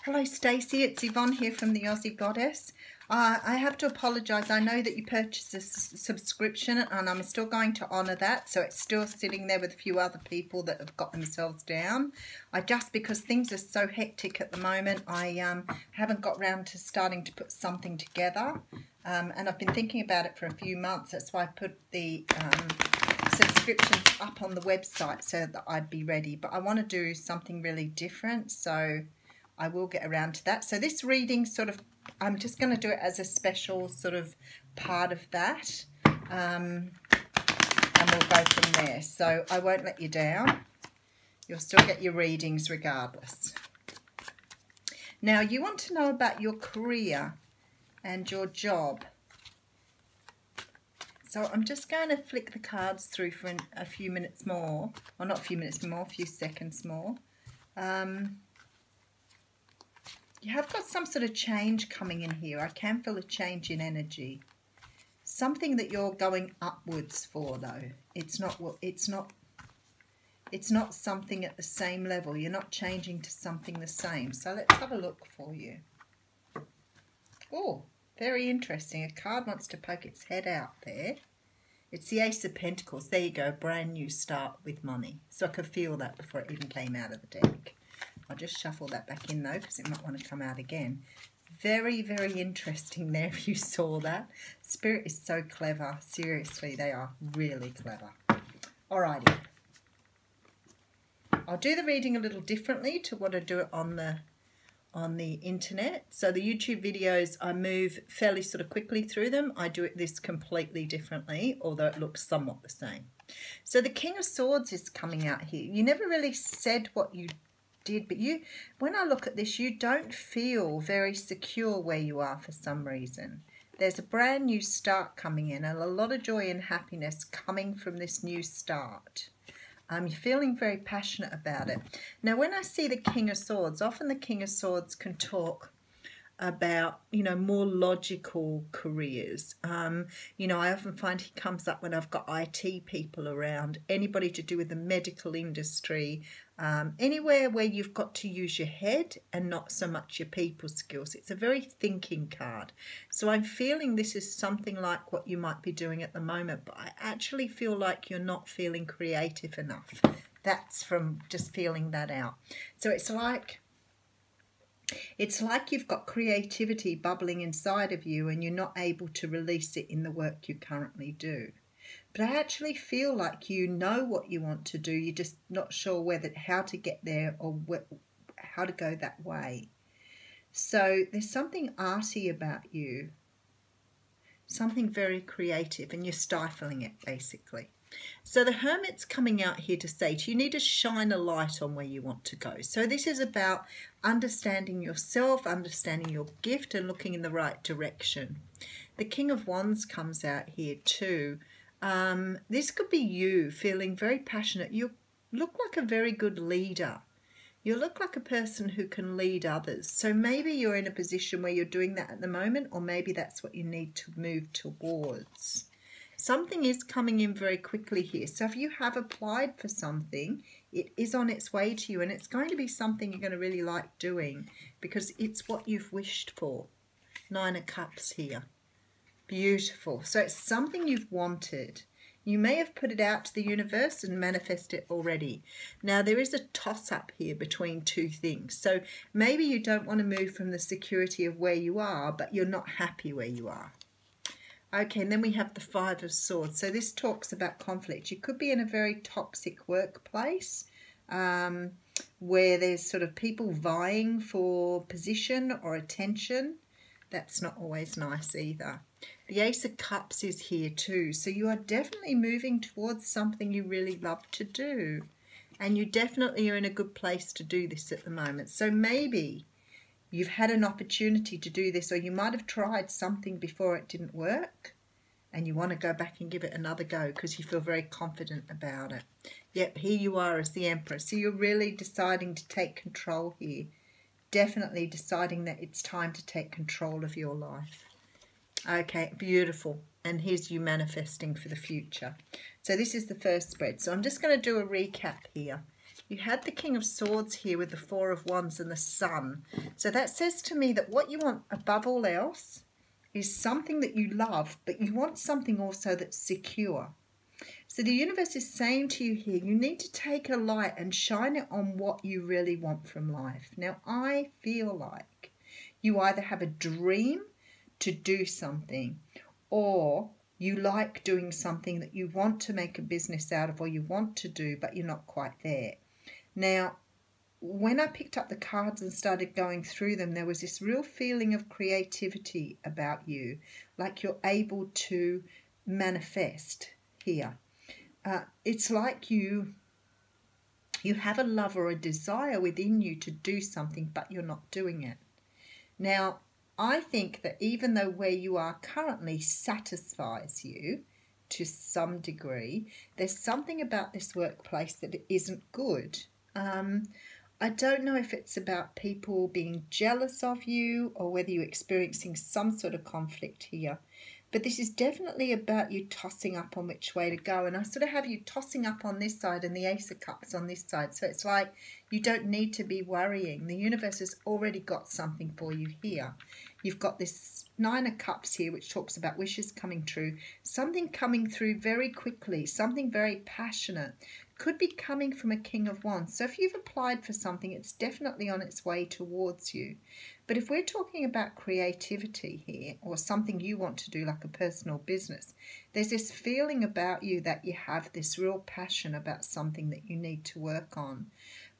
Hello Stacey, it's Yvonne here from the Aussie Goddess. I have to apologise. I know that you purchased a subscription and I'm still going to honour that. So it's still sitting there with a few other people that have got themselves down. Because things are so hectic at the moment, I haven't got round to starting to put something together. And I've been thinking about it for a few months. That's why I put the subscriptions up on the website so that I'd be ready. But I want to do something really different, so I will get around to that. So this reading I'm just going to do it as a special sort of part of that. And we'll go from there. So I won't let you down. You'll still get your readings regardless. Now you want to know about your career and your job. So I'm just going to flick the cards through for a few minutes more. Well, not a few minutes more, a few seconds more. You have got some sort of change coming in here. I can feel a change in energy. Something that you're going upwards for, though. It's not something at the same level. You're not changing to something the same. So let's have a look for you. Oh, very interesting. A card wants to poke its head out there. It's the Ace of Pentacles. There you go. Brand new start with money. So I could feel that before it even came out of the deck. I'll just shuffle that back in though, because it might want to come out again. Very, very interesting there if you saw that. Spirit is so clever. Seriously, they are really clever. Alrighty. I'll do the reading a little differently to what I do it on the internet. So the YouTube videos, I move fairly sort of quickly through them. I do it this completely differently, although it looks somewhat the same. So the King of Swords is coming out here. You never really said what you did, but when I look at this, you don't feel very secure where you are for some reason. There's a brand new start coming in and a lot of joy and happiness coming from this new start. You're feeling very passionate about it. Now, when I see the King of Swords, often the King of Swords can talk about, more logical careers. I often find he comes up when I've got IT people around, anybody to do with the medical industry, anywhere where you've got to use your head and not so much your people skills. It's a very thinking card. So I'm feeling this is something like what you might be doing at the moment, but I actually feel like you're not feeling creative enough. That's from just feeling that out. So it's like you've got creativity bubbling inside of you and you're not able to release it in the work you currently do. But I actually feel like you know what you want to do. You're just not sure how to get there or how to go that way. So there's something arty about you, something very creative, and you're stifling it basically. So the Hermit's coming out here to say you need to shine a light on where you want to go. So this is about understanding yourself, understanding your gift and looking in the right direction. The King of Wands comes out here too. This could be you feeling very passionate. You look like a very good leader. You look like a person who can lead others. So maybe you're in a position where you're doing that at the moment, or maybe that's what you need to move towards. Something is coming in very quickly here. So if you have applied for something, it is on its way to you, and it's going to be something you're going to really like doing because it's what you've wished for. 9 of Cups here. Beautiful. So it's something you've wanted. You may have put it out to the universe and manifest it already. Now there is a toss-up here between two things. So maybe you don't want to move from the security of where you are, but you're not happy where you are. Okay, and then we have the 5 of Swords. So this talks about conflict. You could be in a very toxic workplace where there's sort of people vying for position or attention. That's not always nice either. The Ace of Cups is here too. So you are definitely moving towards something you really love to do. And you definitely are in a good place to do this at the moment. So maybe you've had an opportunity to do this, or you might have tried something before it didn't work and you want to go back and give it another go because you feel very confident about it. Yep, here you are as the Emperor. So you're really deciding to take control here. Definitely deciding that it's time to take control of your life. Okay, beautiful. And here's you manifesting for the future. So this is the first spread. So I'm just going to do a recap here. You had the King of Swords here with the Four of Wands and the Sun. So that says to me that what you want above all else is something that you love, but you want something also that's secure. So the universe is saying to you here, you need to take a light and shine it on what you really want from life. Now, I feel like you either have a dream to do something, or you like doing something that you want to make a business out of, or you want to do, but you're not quite there. Now, when I picked up the cards and started going through them, there was this real feeling of creativity about you, like you're able to manifest here. It's like you have a love or a desire within you to do something, but you're not doing it. Now, I think that even though where you are currently satisfies you to some degree, there's something about this workplace that isn't good. I don't know if it's about people being jealous of you or whether you're experiencing some sort of conflict here. But this is definitely about you tossing up on which way to go. And I sort of have you tossing up on this side and the Ace of Cups on this side. So it's like you don't need to be worrying. The universe has already got something for you here. You've got this Nine of Cups here, which talks about wishes coming true. Something coming through very quickly. Something very passionate. Could be coming from a King of Wands. So if you've applied for something, it's definitely on its way towards you. But if we're talking about creativity here, or something you want to do like a personal business, there's this feeling about you that you have this real passion about something that you need to work on.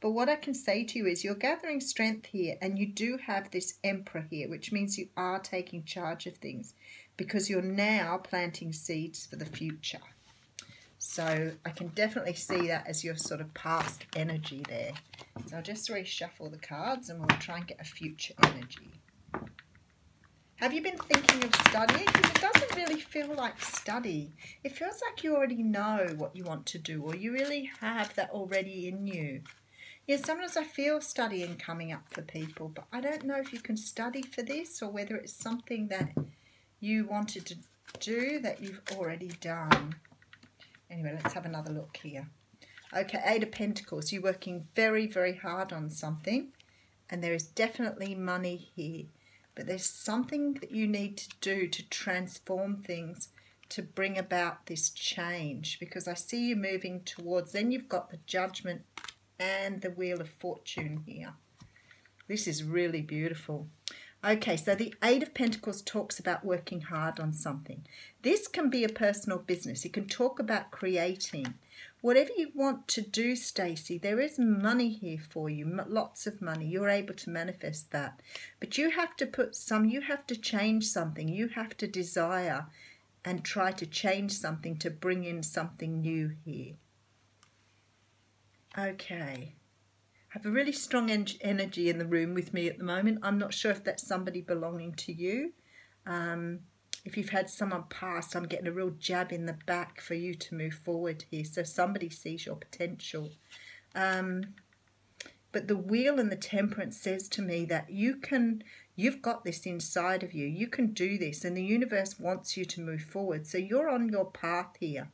But what I can say to you is you're gathering strength here, and you do have this Emperor here, which means you are taking charge of things because you're now planting seeds for the future. So I can definitely see that as your sort of past energy there. So I'll just reshuffle the cards and we'll try and get a future energy. Have you been thinking of studying? Because it doesn't really feel like study. It feels like you already know what you want to do, or you really have that already in you. Yeah, sometimes I feel studying coming up for people, but I don't know if you can study for this or whether it's something that you wanted to do that you've already done. Anyway, let's have another look here. Okay, Eight of Pentacles. You're working very, very hard on something, and there is definitely money here. But there's something that you need to do to transform things, to bring about this change, because I see you moving towards, then you've got the Judgment and the Wheel of Fortune here. This is really beautiful. Okay, so the Eight of Pentacles talks about working hard on something. This can be a personal business. It can talk about creating. Whatever you want to do, Stacey, there is money here for you, lots of money. You're able to manifest that. But you have to you have to change something. You have to desire and try to change something to bring in something new here. Okay. I have a really strong energy in the room with me at the moment. I'm not sure if that's somebody belonging to you. If you've had someone pass, I'm getting a real jab in the back for you to move forward here. So somebody sees your potential. But the Wheel and the Temperance says to me that you've got this inside of you. You can do this, and the universe wants you to move forward. So you're on your path here,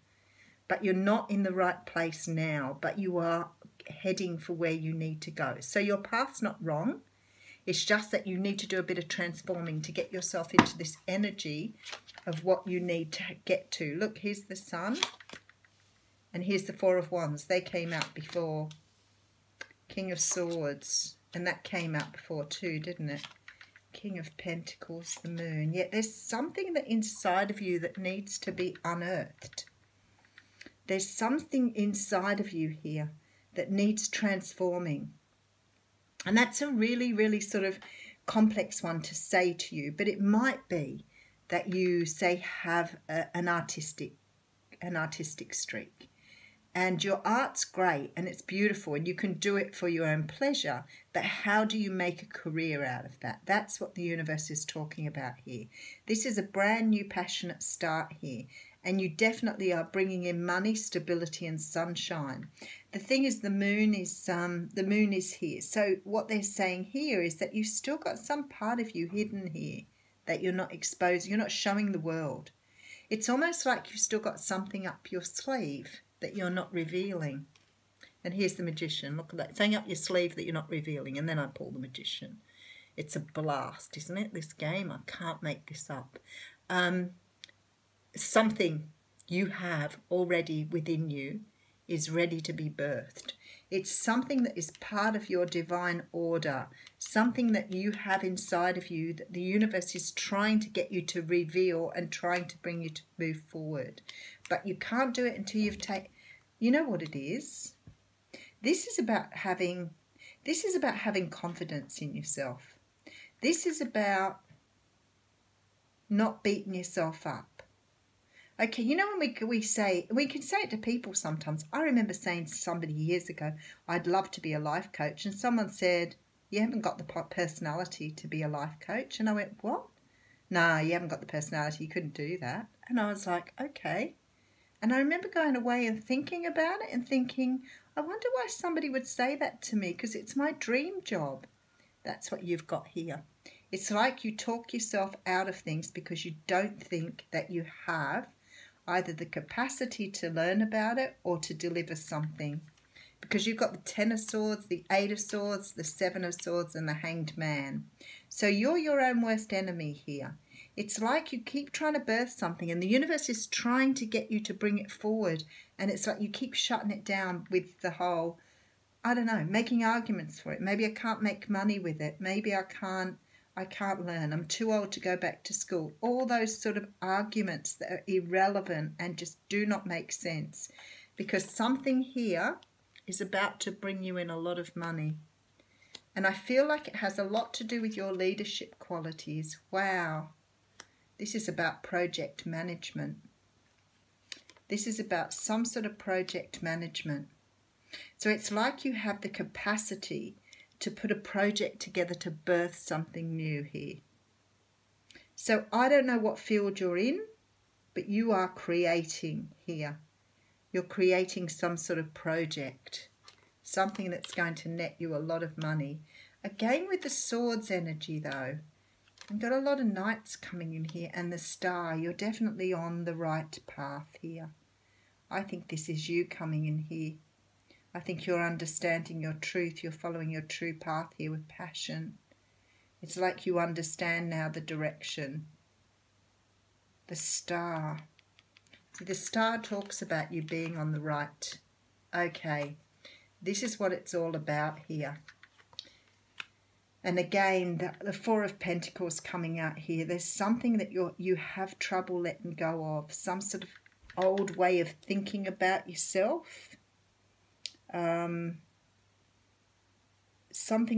but you're not in the right place now, but you are heading for where you need to go. So your path's not wrong. It's just that you need to do a bit of transforming to get yourself into this energy of what you need to get to. Look, here's the Sun, and here's the Four of Wands. They came out before. King of Swords, and that came out before too, didn't it? King of Pentacles, the Moon. Yet there's something that inside of you that needs to be unearthed. There's something inside of you here that needs transforming. And that's a really, really sort of complex one to say to you, but it might be that you, say, have an artistic streak. And your art's great and it's beautiful and you can do it for your own pleasure, but how do you make a career out of that? That's what the universe is talking about here. This is a brand new passionate start here, and you definitely are bringing in money, stability and sunshine. The thing is, the moon is here. So what they're saying here is that you've still got some part of you hidden here that you're not exposing, you're not showing the world. It's almost like you've still got something up your sleeve that you're not revealing. And here's the magician. Look at that. It's hanging up your sleeve that you're not revealing. And then I pull the magician. It's a blast, isn't it, this game? I can't make this up. Something you have already within you is ready to be birthed. It's something that is part of your divine order, something that you have inside of you that the universe is trying to get you to reveal and trying to bring you to move forward. But you can't do it until you've taken... You know what it is? This is about having confidence in yourself. This is about not beating yourself up. Okay, you know when we say, we can say it to people sometimes. I remember saying to somebody years ago, I'd love to be a life coach. And someone said, you haven't got the personality to be a life coach. And I went, what? No, you haven't got the personality. You couldn't do that. And I was like, okay. And I remember going away and thinking about it and thinking, I wonder why somebody would say that to me, because it's my dream job. That's what you've got here. It's like you talk yourself out of things because you don't think that you have either the capacity to learn about it or to deliver something. Because you've got the Ten of Swords, the Eight of Swords, the Seven of Swords, and the Hanged Man. So you're your own worst enemy here. It's like you keep trying to birth something and the universe is trying to get you to bring it forward. And it's like you keep shutting it down with the whole, I don't know, making arguments for it. Maybe I can't make money with it. Maybe I can't learn. I'm too old to go back to school. All those sort of arguments that are irrelevant and just do not make sense. Because something here is about to bring you in a lot of money. And I feel like it has a lot to do with your leadership qualities. Wow. This is about project management. This is about some sort of project management. So it's like you have the capacity to put a project together to birth something new here. So I don't know what field you're in, but you are creating here. You're creating some sort of project, something that's going to net you a lot of money. Again with the swords energy though, I've got a lot of knights coming in here and the star. You're definitely on the right path here. I think this is you coming in here. I think you're understanding your truth. You're following your true path here with passion. It's like you understand now the direction. The star. See, the star talks about you being on the right. Okay, this is what it's all about here. And again, the Four of Pentacles coming out here. There's something that you have trouble letting go of. Some sort of old way of thinking about yourself. Something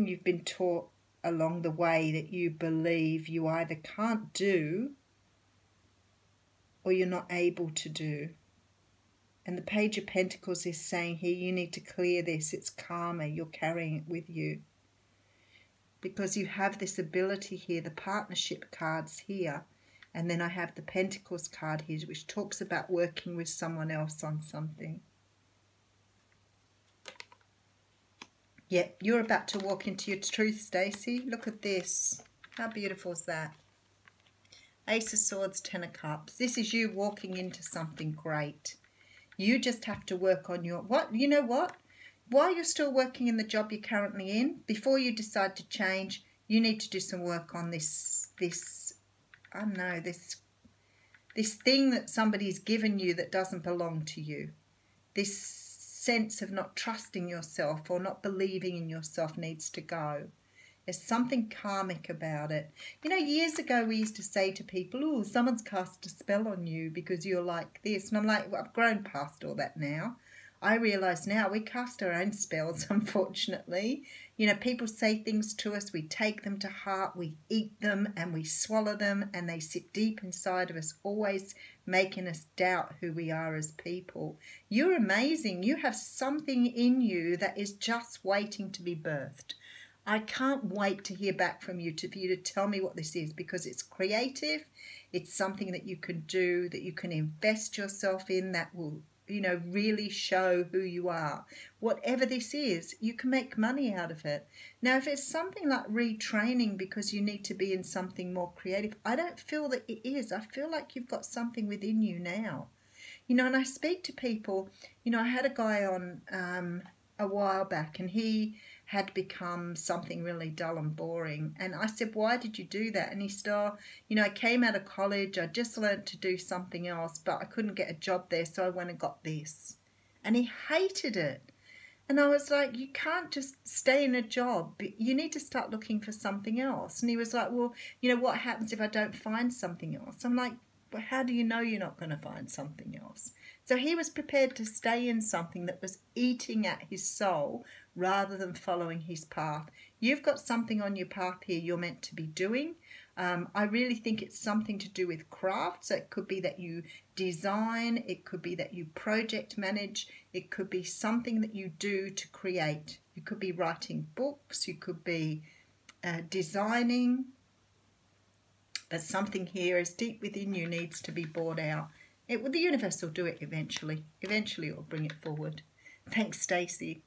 you've been taught along the way that you believe you either can't do or you're not able to do. And the Page of Pentacles is saying here, you need to clear this. It's karma. You're carrying it with you. Because you have this ability here, the partnership cards here. And then I have the Pentacles card here, which talks about working with someone else on something. Yep, you're about to walk into your truth, Stacey. Look at this. How beautiful is that? Ace of Swords, Ten of Cups. This is you walking into something great. You just have to work on your... You know what? While you're still working in the job you're currently in, before you decide to change, you need to do some work on this I don't know, this thing that somebody's given you that doesn't belong to you. This sense of not trusting yourself or not believing in yourself needs to go. There's something karmic about it. You know, years ago we used to say to people, oh, someone's cast a spell on you because you're like this. And I'm like, well, I've grown past all that now. I realise now we cast our own spells, unfortunately. You know, people say things to us, we take them to heart, we eat them and we swallow them, and they sit deep inside of us, always making us doubt who we are as people. You're amazing. You have something in you that is just waiting to be birthed. I can't wait to hear back from you, for you to tell me what this is, because it's creative. It's something that you can do, that you can invest yourself in, that will, you know, really show who you are. Whatever this is, you can make money out of it. Now, if it's something like retraining because you need to be in something more creative, I don't feel that it is. I feel like you've got something within you now. You know, and I speak to people, you know, I had a guy on a while back, and he had become something really dull and boring. And I said, why did you do that? And he said, oh, you know, I came out of college, I just learned to do something else, but I couldn't get a job there, so I went and got this. And he hated it. And I was like, you can't just stay in a job. You need to start looking for something else. And he was like, well, you know, what happens if I don't find something else? I'm like, well, how do you know you're not going to find something else? So he was prepared to stay in something that was eating at his soul rather than following his path. You've got something on your path here you're meant to be doing. I really think it's something to do with craft. So it could be that you design, it could be that you project manage, it could be something that you do to create. You could be writing books, you could be designing, but something here is deep within you needs to be brought out. The universe will do it eventually. Eventually it will bring it forward. Thanks, Stacey.